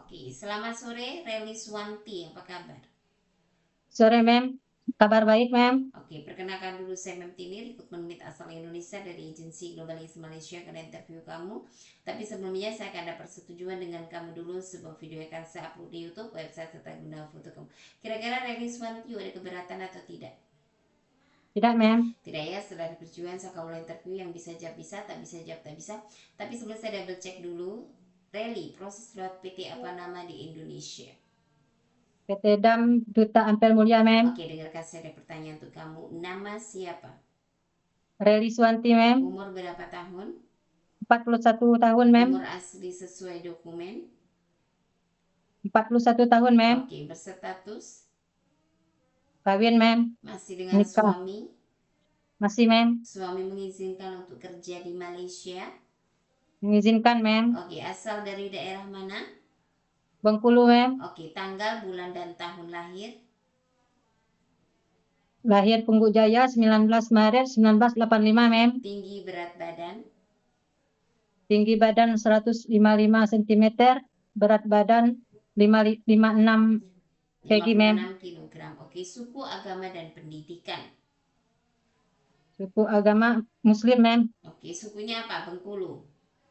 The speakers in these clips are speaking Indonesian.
Oke, selamat sore Reli Swanti, apa kabar? Sore, Mem. Kabar baik, Mem. Oke, perkenalkan dulu saya Mem Tini, rekrutmen menit asal Indonesia dari agensi Globalis Malaysia ke interview kamu. Tapi sebelumnya saya akan ada persetujuan dengan kamu dulu sebuah video yang akan saya upload di YouTube, website serta guna foto kamu. Kira-kira Reli Swanti ada keberatan atau tidak? Tidak, Mem. Tidak ya, setelah perjuangan saya akan mulai interview yang bisa jawab bisa, tak bisa jawab tak bisa. Tapi sebelum saya double check dulu, Reli, proses lewat PT apa nama di Indonesia? PT Dam Duta Ampel Mulia, Mem. Oke, dengarkan saya ada pertanyaan untuk kamu. Nama siapa? Reli Swanti, Mem. Umur berapa tahun? 41 tahun, Mem. Umur asli sesuai dokumen? 41 tahun, Mem. Oke, berstatus? Kawin, Mem. Masih dengan Nikah. suami? Masih, Mem. Suami mengizinkan untuk kerja di Malaysia? Mengizinkan, Mem. Oke, asal dari daerah mana? Bengkulu, Mem. Oke, tanggal, bulan, dan tahun lahir? Lahir Punggu Jaya 19 Maret 1985, Mem. Tinggi, berat badan? Tinggi badan 155 cm, berat badan 56 kg, Mem. 56 kg. Oke, suku, agama, dan pendidikan? Suku agama Muslim, Mem. Oke, sukunya apa? Bengkulu?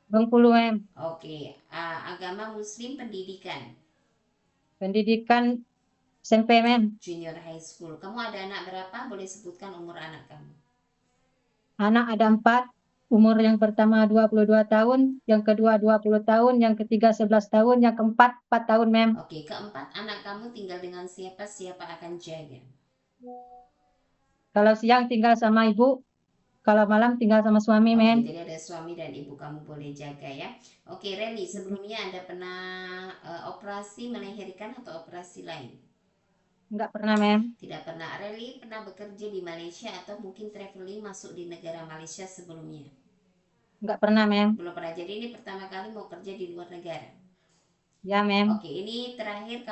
Bengkulu, Mem. Oke, agama Muslim, pendidikan? Pendidikan SMP, Mem. Junior high school. Kamu ada anak berapa? Boleh sebutkan umur anak kamu. Anak ada 4, umur yang pertama 22 tahun, yang kedua 20 tahun, yang ketiga 11 tahun, yang keempat 4 tahun, Mem. Oke, keempat, anak kamu tinggal dengan siapa? Siapa akan jaga? Kalau siang tinggal sama ibu, kalau malam tinggal sama suami, Oke, Mem. jadi ada suami dan ibu kamu boleh jaga ya. Oke, Reni, sebelumnya Anda pernah operasi melahirkan atau operasi lain? Enggak pernah, Mem. Tidak pernah. Reni pernah bekerja di Malaysia atau mungkin traveling masuk di negara Malaysia sebelumnya? Enggak pernah, Mem. Belum pernah. Jadi ini pertama kali mau kerja di luar negara. Ya, Mem. Oke, ini terakhir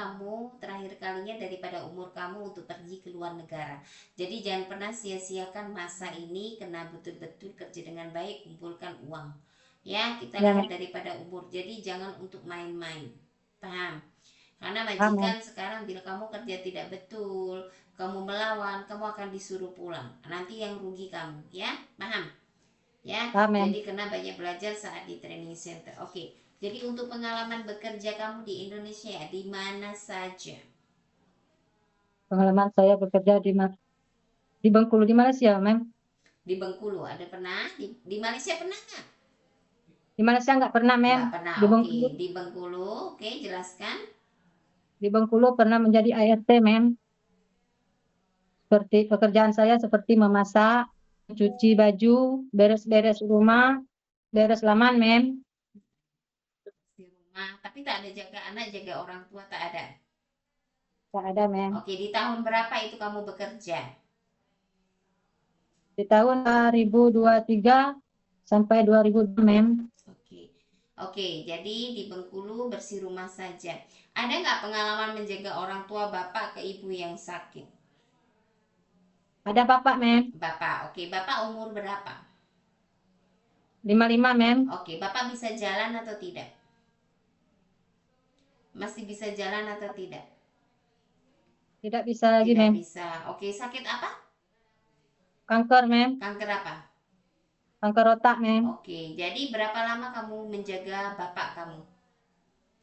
kalinya daripada umur kamu untuk pergi ke luar negara. Jadi jangan pernah sia-siakan masa ini, kena betul-betul kerja dengan baik, kumpulkan uang. Ya, kita Ya, lihat Mem. daripada umur. Jadi jangan untuk main-main. Paham? Karena Ah, majikan Mem. sekarang bila kamu kerja tidak betul, kamu melawan, kamu akan disuruh pulang. Nanti yang rugi kamu, ya? Paham? Ya, Ah, jadi Mem. kena banyak belajar saat di training center. Oke, jadi untuk pengalaman bekerja kamu di Indonesia ya, di mana saja? Pengalaman saya bekerja di Bengkulu, di Malaysia, Mem. Di Bengkulu ada pernah? Di Malaysia pernah nggak? Di Malaysia enggak pernah, Mem. Nggak pernah. Di Oke, Bengkulu, di Bengkulu. Oke, jelaskan. di Bengkulu pernah menjadi ART, Mem. Seperti pekerjaan saya seperti memasak, cuci baju, beres-beres rumah, beres laman, Mem. Di rumah, tapi tak ada jaga anak, jaga orang tua tak ada. Tak ada, Mem. Oke, di tahun berapa itu kamu bekerja? Di tahun 2023 sampai 2002, Mem. Oke, oke. Jadi di Bengkulu bersih rumah saja. Ada nggak pengalaman menjaga orang tua bapak ke ibu yang sakit? Ada bapak, Mem. Bapak, oke. Bapak umur berapa? 55, Mem. Oke, bapak bisa jalan atau tidak? Masih bisa jalan atau tidak? Tidak bisa lagi, Tidak Mem. bisa. Oke, sakit apa? Kanker, Mem. Kanker apa? Kanker otak, Mem. Oke, jadi berapa lama kamu menjaga bapak kamu?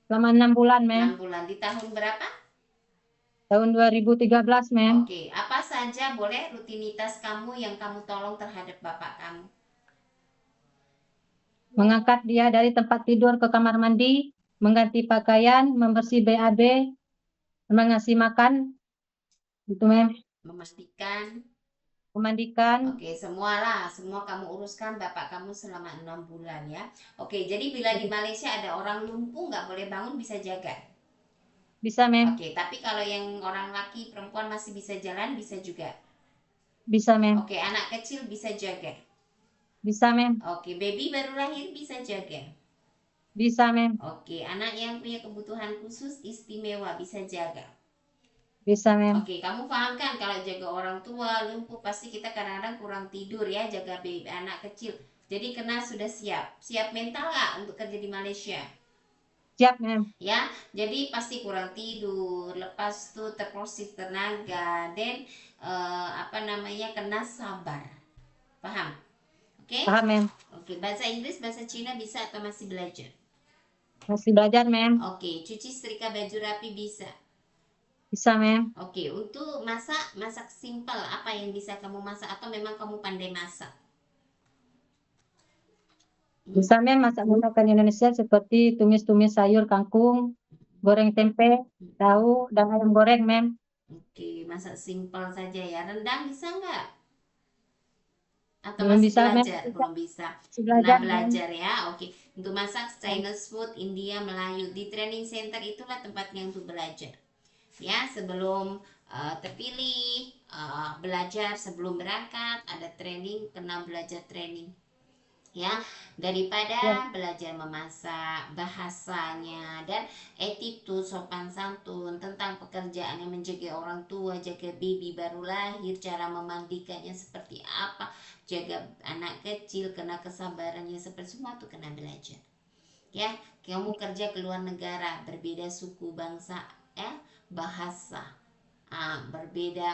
Selama 6 bulan, 6 Mem. bulan. Di tahun berapa? Tahun 2013, Mem. Oke, apa saja boleh rutinitas kamu yang kamu tolong terhadap bapak kamu? Mengangkat dia dari tempat tidur ke kamar mandi, mengganti pakaian, membersih BAB, mengasih makan, gitu, Mem. Memastikan. Memandikan. Oke, semua kamu uruskan bapak kamu selama 6 bulan ya. Oke, jadi bila di Malaysia ada orang lumpuh nggak boleh bangun bisa jaga. Bisa, Mem. Oke, tapi kalau yang orang laki perempuan masih bisa jalan bisa juga. Bisa, Mem. Oke, anak kecil bisa jaga. Bisa, Mem. Oke, baby baru lahir bisa jaga. Bisa, Mem. Oke, anak yang punya kebutuhan khusus istimewa bisa jaga. Bisa, Mem. Oke, kamu paham kan kalau jaga orang tua lumpuh pasti kita kadang-kadang kurang tidur ya, jaga baby anak kecil. Jadi kena sudah siap. Siap mental nggak untuk kerja di Malaysia? Siap, mem. Ya. Jadi pasti kurang tidur, lepas tuh terproses tenaga, dan apa namanya, kena sabar. Paham? Oke? Paham, mem. Oke, bahasa Inggris, bahasa Cina bisa atau masih belajar? Masih belajar, mem. Oke, cuci setrika baju rapi bisa. Bisa, mem. Oke, untuk masak, masak simpel apa yang bisa kamu masak atau memang kamu pandai masak? Hmm? Bisa, mem, masak masakan Indonesia seperti tumis-tumis sayur kangkung, goreng tempe, Hmm. tahu, dan ayam goreng, mem. Oke, masak simpel saja ya. Rendang bisa nggak? Atau Belum masih bisa, mem. belajar? Bisa, Belum bisa. masih Kena belajar, mem. belajar ya. Oke, untuk masak Chinese food, India, Melayu di training center itulah tempatnya untuk belajar. Ya, sebelum terpilih, belajar sebelum berangkat, ada training, kena belajar training. Ya, Ya, daripada belajar memasak, bahasanya, dan attitude, sopan santun, tentang pekerjaan yang menjaga orang tua, jaga baby baru lahir, cara memandikannya seperti apa, jaga anak kecil, kena kesabarannya seperti, semua tuh kena belajar. Ya, kamu kerja ke luar negara, berbeda suku, bangsa, ya, bahasa, berbeda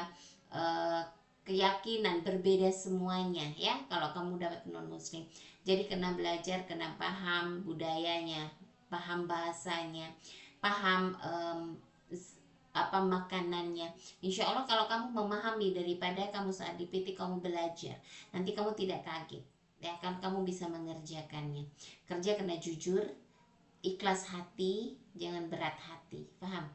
eh, keyakinan, berbeda semuanya ya, kalau kamu dapat non muslim. Jadi kena belajar, kena paham budayanya, paham bahasanya, paham apa makanannya. Insya Allah kalau kamu memahami, daripada kamu saat di PT kamu belajar, nanti kamu tidak kaget, ya kan, kamu bisa mengerjakannya. Kerja kena jujur, ikhlas hati, jangan berat hati. Paham?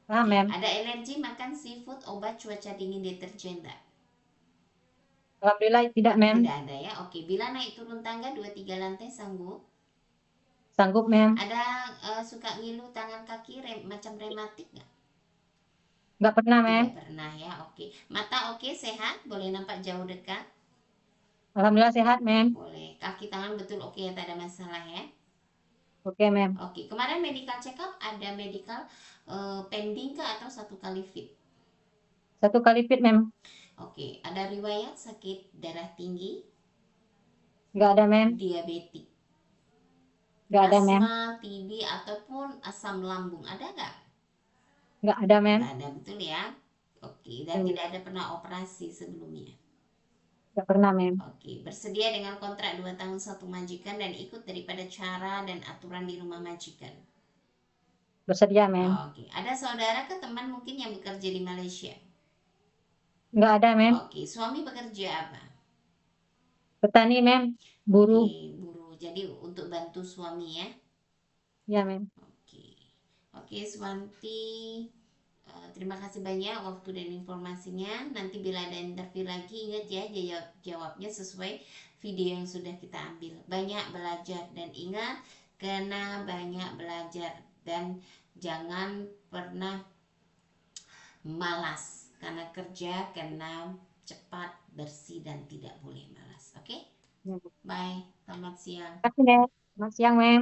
paham, Oke, mem. ada alergi makan seafood, obat, cuaca dingin, deterjen enggak? Alhamdulillah tidak, mem. Tidak ada ya. Oke, bila naik turun tangga 2-3 lantai sanggup? Sanggup, mem. Ada suka ngilu tangan kaki, macam rematik nggak? Nggak pernah, mem. Tidak pernah ya. Oke. Mata oke, sehat, boleh nampak jauh dekat? Alhamdulillah sehat, mem. Boleh. Kaki tangan betul oke ya, tak ada masalah ya. Oke, mem. Oke, kemarin medical check up ada medical pending kah atau satu kali fit? Satu kali fit, mem. Oke, ada riwayat sakit darah tinggi, Nggak ada, mem. diabetik, Nggak ada, mem. asma, TB, ataupun asam lambung, ada nggak? Nggak ada, mem. Nggak ada, betul ya. Oke, dan Hmm, tidak ada pernah operasi sebelumnya. nggak pernah, mem. Oke, bersedia dengan kontrak 2 tahun satu majikan dan ikut daripada cara dan aturan di rumah majikan. Bersedia, mem. Oke, ada saudara ke teman mungkin yang bekerja di Malaysia? Nggak ada, mem. Oke, suami bekerja apa? Petani, mem. Oke, Buruh. buruh. Jadi untuk bantu suami ya. Ya, mem. Oke. Oke, Swanti. Terima kasih banyak waktu dan informasinya. Nanti bila ada interview lagi, ingat ya, jawabnya sesuai video yang sudah kita ambil. Banyak belajar dan ingat, kena banyak belajar, dan jangan pernah malas, karena kerja kena cepat, bersih, dan tidak boleh malas. Oke? Ya. Bye. Selamat siang. Terima kasih, mem. Selamat siang, mem.